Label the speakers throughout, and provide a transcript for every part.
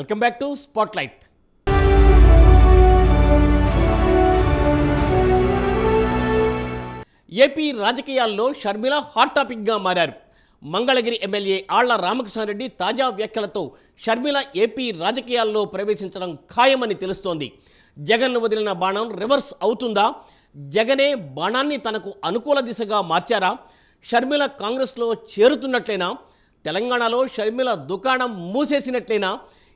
Speaker 1: Welcome back to spotlight. AP రాజకీయాల్లో Sharmila hot టాపిక్గా మారారు. మంగళగిరి ఎమ్మెల్యే ఆళ్ల రామకృష్ణారెడ్డి తాజా వ్యాఖ్యలతో షర్మిల ఏపీ రాజకీయాల్లో ప్రవేశించడం ఖాయమని తెలుస్తోంది. జగన్ వదిలిన బాణం రివర్స్ అవుతుందా? జగనే బాణాన్ని తనకు అనుకూల దిశగా మార్చారా? షర్మిల కాంగ్రెస్లో చేరుతున్నట్లేనా? తెలంగాణలో షర్మిల దుకాణం మూసేసినట్లేనా?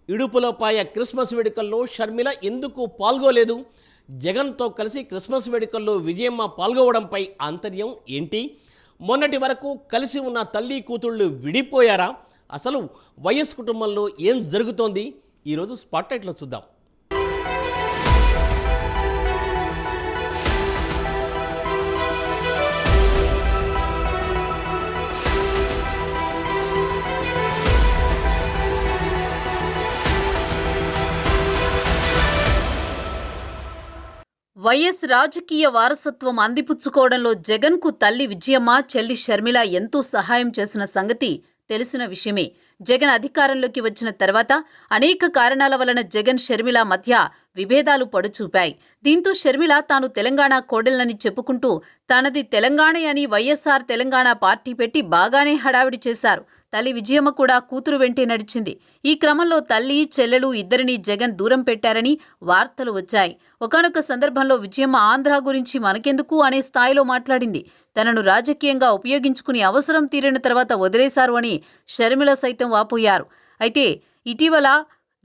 Speaker 1: ఇడుపులపాయ క్రిస్మస్ వేడుకల్లో షర్మిల ఎందుకు పాల్గొలేదు? జగన్తో కలిసి క్రిస్మస్ వేడుకల్లో విజయమ్మ పాల్గొవడంపై ఆంతర్యం ఏంటి? మొన్నటి వరకు కలిసి ఉన్న తల్లి కూతుళ్ళు విడిపోయారా? అసలు వైఎస్ కుటుంబంలో ఏం జరుగుతోంది? ఈరోజు స్పాట్లైట్లో చూద్దాం.
Speaker 2: వైఎస్ రాజకీయ వారసత్వం అందిపుచ్చుకోవడంలో జగన్కు తల్లి విజయమ్మ, చెల్లి షర్మిల ఎంతో సహాయం చేసిన సంగతి తెలిసిన విషయమే. జగన్ అధికారంలోకి వచ్చిన తర్వాత అనేక కారణాల వలన జగన్ షర్మిల మధ్య విభేదాలు పడుచూపాయి. దీంతో షర్మిల తాను తెలంగాణ కోడెలని చెప్పుకుంటూ తనది తెలంగాణ అని వైఎస్ఆర్ తెలంగాణ పార్టీ పెట్టి బాగానే హడావిడి చేశారు. తల్లి విజయమ్మ కూడా కూతురు వెంటే నడిచింది. ఈ క్రమంలో తల్లి, చెల్లెలు ఇద్దరినీ జగన్ దూరం పెట్టారని వార్తలు వచ్చాయి. ఒకానొక సందర్భంలో విజయమ్మ ఆంధ్ర గురించి మనకెందుకు అనే స్థాయిలో మాట్లాడింది. తనను రాజకీయంగా ఉపయోగించుకుని అవసరం తీరిన తర్వాత వదిలేశారు అని షర్మిల సైతం వాపోయారు. అయితే ఇటీవల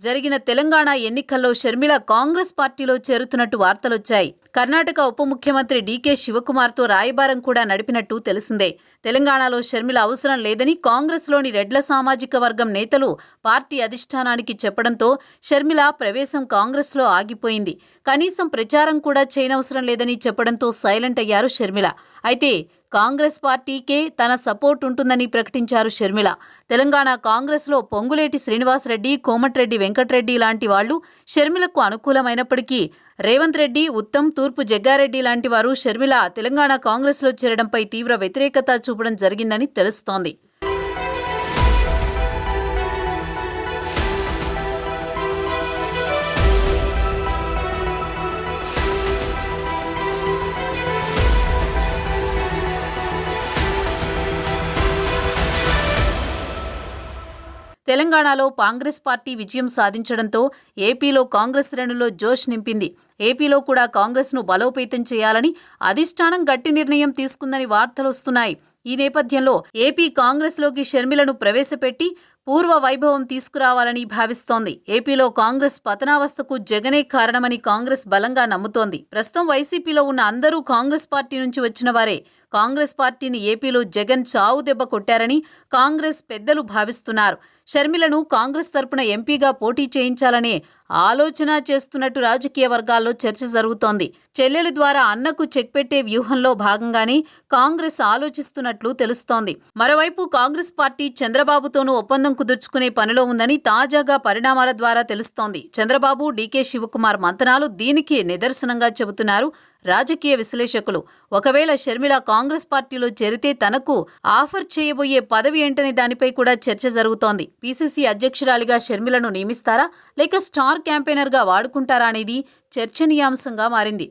Speaker 2: జరిగిన తెలంగాణ ఎన్నికల్లో షర్మిల కాంగ్రెస్ పార్టీలో చేరుతున్నట్టు వార్తలొచ్చాయి. కర్ణాటక ఉప ముఖ్యమంత్రి డీకే శివకుమార్తో రాయబారం కూడా నడిపినట్టు తెలిసిందే. తెలంగాణలో షర్మిల అవసరం లేదని కాంగ్రెస్లోని రెడ్ల సామాజిక వర్గం నేతలు పార్టీ అధిష్టానానికి చెప్పడంతో షర్మిల ప్రవేశం కాంగ్రెస్లో ఆగిపోయింది. కనీసం ప్రచారం కూడా చేయనవసరం లేదని చెప్పడంతో సైలెంట్ అయ్యారు షర్మిల. అయితే కాంగ్రెస్ పార్టీకే తన సపోర్ట్ ఉంటుందని ప్రకటించారు షర్మిల. తెలంగాణ కాంగ్రెస్లో పొంగులేటి శ్రీనివాసరెడ్డి, కోమటిరెడ్డి వెంకటరెడ్డి లాంటి వాళ్లు షర్మిలకు అనుకూలమైనప్పటికీ రేవంత్ రెడ్డి, ఉత్తమ్, తూర్పు జగ్గారెడ్డి లాంటి వారు షర్మిల తెలంగాణ కాంగ్రెస్లో చేరడంపై తీవ్ర వ్యతిరేకత చూపడం జరిగిందని తెలుస్తోంది. తెలంగాణలో కాంగ్రెస్ పార్టీ విజయం సాధించడంతో ఏపీలో కాంగ్రెస్ శ్రేణుల్లో జోష్ నింపింది. ఏపీలో కూడా కాంగ్రెస్ను బలోపేతం చేయాలని అధిష్టానం గట్టి నిర్ణయం తీసుకుందని వార్తలొస్తున్నాయి. ఈ నేపథ్యంలో ఏపీ కాంగ్రెస్లోకి షర్మిలను ప్రవేశపెట్టి పూర్వ వైభవం తీసుకురావాలని భావిస్తోంది. ఏపీలో కాంగ్రెస్ పతనావస్థకు జగనే కారణమని కాంగ్రెస్ బలంగా నమ్ముతోంది. ప్రస్తుతం వైసీపీలో ఉన్న అందరూ కాంగ్రెస్ పార్టీ నుంచి వచ్చిన వారే. కాంగ్రెస్ పార్టీని ఏపీలో జగన్ చావు దెబ్బ కొట్టారని కాంగ్రెస్ పెద్దలు భావిస్తున్నారు. షర్మిలను కాంగ్రెస్ తరపున ఎంపీగా పోటీ చేయించాలనే ఆలోచన చేస్తున్నట్టు రాజకీయ వర్గాల్లో చర్చ జరుగుతోంది. చెల్లెలు ద్వారా అన్నకు చెక్ పెట్టే వ్యూహంలో భాగంగానే కాంగ్రెస్ ఆలోచిస్తున్నట్లు తెలుస్తోంది. మరోవైపు కాంగ్రెస్ పార్టీ చంద్రబాబుతోనూ ఒప్పందం కుదుర్చుకునే పనిలో ఉందని తాజాగా పరిణామాల ద్వారా తెలుస్తోంది. చంద్రబాబు, డీకే శివకుమార్ మంతనాలు దీనికి నిదర్శనంగా చెబుతున్నారు రాజకీయ విశ్లేషకులు. ఒకవేళ షర్మిల కాంగ్రెస్ పార్టీలో చేరితే తనకు ఆఫర్ చేయబోయే పదవి ఏంటనే దానిపై కూడా చర్చ జరుగుతోంది. పీసీసీ అధ్యక్షురాలిగా షర్మిలను నియమిస్తారా లేక స్టార్ క్యాంపెయినర్గా వాడుకుంటారా అనేది చర్చనీయాంశంగా మారింది.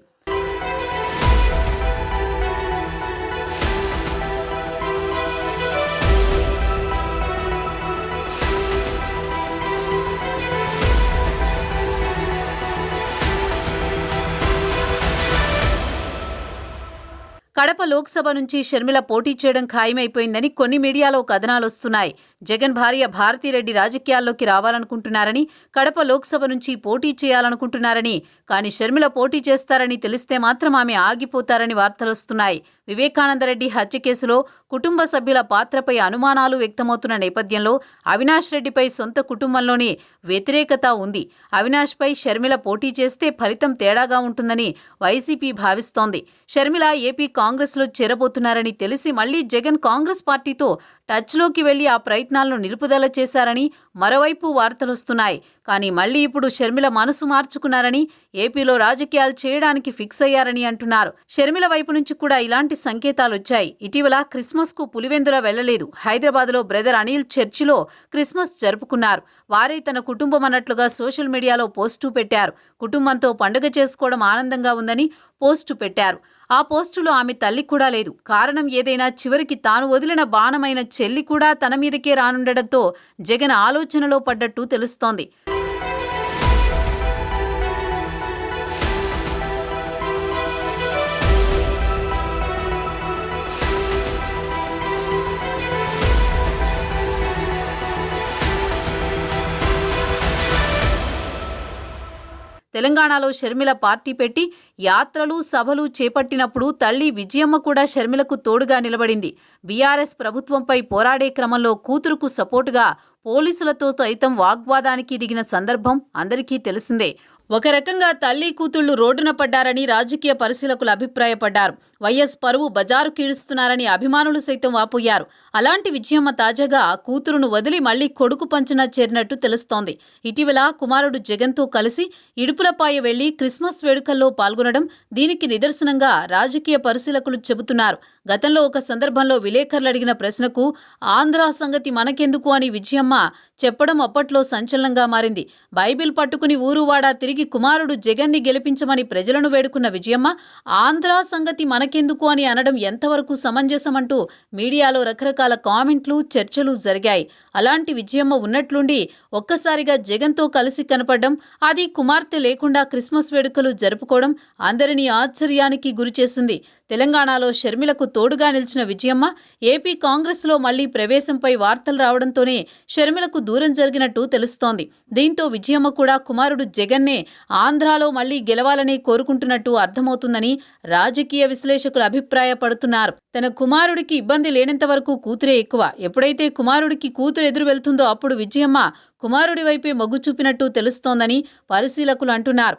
Speaker 2: కడప లోక్సభ నుంచి షర్మిల పోటీ చేయడం ఖాయమైపోయిందని కొన్ని మీడియాలో కథనాలొస్తున్నాయి. జగన్ భార్య భారతిరెడ్డి రాజకీయాల్లోకి రావాలనుకుంటున్నారని, కడప లోక్సభ నుంచి పోటీ చేయాలనుకుంటున్నారని, కానీ షర్మిల పోటీ చేస్తారని తెలిస్తే మాత్రం ఆమె ఆగిపోతారని వార్తలొస్తున్నాయి. వివేకానందరెడ్డి హత్య కేసులో కుటుంబ సభ్యుల పాత్రపై అనుమానాలు వ్యక్తమవుతున్న నేపథ్యంలో అవినాష్ రెడ్డిపై సొంత కుటుంబంలోనే వ్యతిరేకత ఉంది. అవినాష్పై షర్మిల పోటీ చేస్తే ఫలితం తేడాగా ఉంటుందని వైసీపీ భావిస్తోంది. షర్మిల ఏపీ కాంగ్రెస్లో చేరబోతున్నారని తెలిసి మళ్లీ జగన్ కాంగ్రెస్ పార్టీతో టచ్లోకి వెళ్లి ఆ ప్రయత్నాలను నిలుపుదల చేశారని మరోవైపు వార్తలొస్తున్నాయి. కానీ మళ్ళీ ఇప్పుడు షర్మిల మనసు మార్చుకున్నారని, ఏపీలో రాజకీయాలు చేయడానికి ఫిక్స్ అయ్యారని అంటున్నారు. షర్మిల వైపు నుంచి కూడా ఇలాంటి సంకేతాలు వచ్చాయి. ఇటీవల క్రిస్మస్ కు పులివెందుల వెళ్లలేదు. హైదరాబాద్లో బ్రదర్ అనిల్ చర్చిలో క్రిస్మస్ జరుపుకున్నారు. వారే తన కుటుంబం అన్నట్లుగా సోషల్ మీడియాలో పోస్టు పెట్టారు. కుటుంబంతో పండుగ చేసుకోవడం ఆనందంగా ఉందని పోస్టు పెట్టారు. ఆ పోస్టులో ఆమె తల్లి కూడా లేదు. కారణం ఏదైనా చివరికి తాను వదిలిన బాణమైన చెల్లి కూడా తన మీదకే రానుండడంతో జగన్ ఆలోచనలో పడ్డట్టు తెలుస్తోంది. తెలంగాణలో షర్మిల పార్టీ పెట్టి యాత్రలు సభలు చేపట్టినప్పుడు తల్లి విజయమ్మ కూడా షర్మిలకు తోడుగా నిలబడింది. బీఆర్ఎస్ ప్రభుత్వంపై పోరాడే క్రమంలో కూతురుకు సపోర్టుగా పోలీసులతో సైతం వాగ్వాదానికి దిగిన సందర్భం అందరికీ తెలిసిందే. ఒక రకంగా తల్లి కూతుళ్లు రోడ్డున పడ్డారని రాజకీయ పరిశీలకులు అభిప్రాయపడ్డారు. వైఎస్ పరువు బజారు కీడుస్తున్నారని అభిమానులు సైతం వాపోయారు. అలాంటి విజయమ్మ తాజాగా కూతురును వదిలి మళ్లీ కొడుకు పంచన చేరినట్టు తెలుస్తోంది. ఇటీవల కుమారుడు జగన్తో కలిసి ఇడుపులపాయ వెళ్లి క్రిస్మస్ వేడుకల్లో పాల్గొనడం దీనికి నిదర్శనంగా రాజకీయ పరిశీలకులు చెబుతున్నారు. గతంలో ఒక సందర్భంలో విలేకరులు అడిగిన ప్రశ్నకు ఆంధ్ర సంగతి మనకెందుకు అని విజయమ్మ చెప్పడం అప్పట్లో సంచలనంగా మారింది. బైబిల్ పట్టుకుని ఊరువాడా తిరిగి కుమారుడు జగన్ని గెలిపించమని ప్రజలను వేడుకున్న విజయమ్మ ఆంధ్ర సంగతి మనకెందుకు అని అనడం ఎంతవరకు సమంజసమంటూ మీడియాలో రకరకాల కామెంట్లు, చర్చలు జరిగాయి. అలాంటి విజయమ్మ ఉన్నట్లుండి ఒక్కసారిగా జగన్తో కలిసి కనపడడం, అది కుమార్తె లేకుండా క్రిస్మస్ వేడుకలు జరుపుకోవడం అందరినీ ఆశ్చర్యానికి గురిచేసింది. తెలంగాణలో షర్మిలకు తోడుగా నిలిచిన విజయమ్మ ఏపీ కాంగ్రెస్లో మళ్లీ ప్రవేశంపై వార్తలు రావడంతోనే షర్మిలకు దూరం జరిగినట్టు తెలుస్తోంది. దీంతో విజయమ్మ కూడా కుమారుడు జగన్నే ఆంధ్రాలో మళ్లీ గెలవాలని కోరుకుంటున్నట్టు అర్థమవుతుందని రాజకీయ విశ్లేషకులు అభిప్రాయపడుతున్నారు. తన కుమారుడికి ఇబ్బంది లేనంత వరకు కూతురే ఎక్కువ. ఎప్పుడైతే కుమారుడికి కూతురు ఎదురు వెళ్తుందో అప్పుడు విజయమ్మ కుమారుడి వైపే మొగ్గు చూపినట్టు తెలుస్తోందని పరిశీలకులు అంటున్నారు.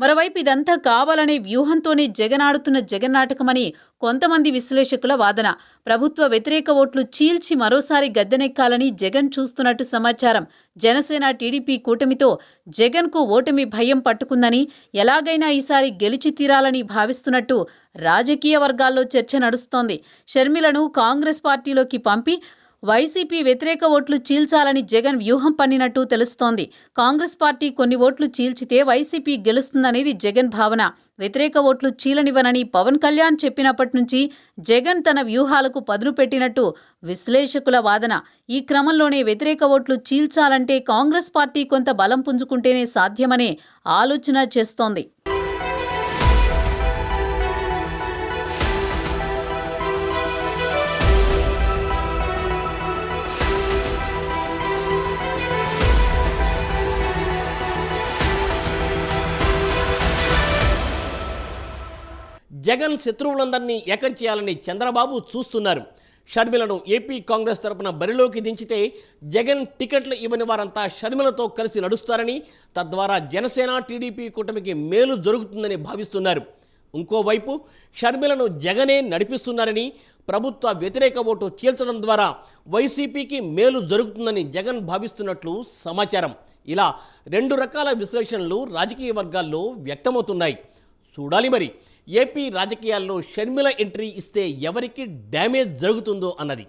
Speaker 2: మరోవైపు ఇదంతా కావాలనే వ్యూహంతోనే జగన్ ఆడుతున్న జగన్నాటకమని కొంతమంది విశ్లేషకుల వాదన. ప్రభుత్వ వ్యతిరేక ఓట్లు చీల్చి మరోసారి గద్దెనెక్కాలని జగన్ చూస్తున్నట్టు సమాచారం. జనసేన టీడీపీ కూటమితో జగన్కు ఓటమి భయం పట్టుకుందని, ఎలాగైనా ఈసారి గెలిచి తీరాలని భావిస్తున్నట్టు రాజకీయ వర్గాల్లో చర్చ నడుస్తోంది. షర్మిలను కాంగ్రెస్ పార్టీలోకి పంపి వైసీపీ వ్యతిరేక ఓట్లు చీల్చాలని జగన్ వ్యూహం పన్నినట్టు తెలుస్తోంది. కాంగ్రెస్ పార్టీ కొన్ని ఓట్లు చీల్చితే వైసీపీ గెలుస్తుందనేది జగన్ భావన. వ్యతిరేక ఓట్లు చీలనివ్వనని పవన్ కళ్యాణ్ చెప్పినప్పటి నుంచి జగన్ తన వ్యూహాలకు పదును పెట్టినట్టు విశ్లేషకుల వాదన. ఈ క్రమంలోనే వ్యతిరేక ఓట్లు చీల్చాలంటే కాంగ్రెస్ పార్టీ కొంత బలం పుంజుకుంటేనే సాధ్యమనే ఆలోచన చేస్తోంది.
Speaker 1: జగన్ శత్రువులందరినీ ఏకం చేయాలని చంద్రబాబు చూస్తున్నారు. షర్మిలను ఏపీ కాంగ్రెస్ తరపున బరిలోకి దించితే జగన్ టికెట్లు ఇవ్వని వారంతా షర్మిలతో కలిసి నడుస్తారని, తద్వారా జనసేన టీడీపీ కూటమికి మేలు జరుగుతుందని భావిస్తున్నారు. ఇంకోవైపు షర్మిలను జగనే నడిపిస్తున్నారని, ప్రభుత్వ వ్యతిరేక ఓటు చీల్చడం ద్వారా వైసీపీకి మేలు జరుగుతుందని జగన్ భావిస్తున్నట్లు సమాచారం. ఇలా రెండు రకాల విశ్లేషణలు రాజకీయ వర్గాల్లో వ్యక్తమవుతున్నాయి. చూడాలి మరి ఏపీ రాజకీయాల్లో షర్మిల ఎంట్రీ ఇస్తే ఎవరికి డ్యామేజ్ జరుగుతుందో అన్నది.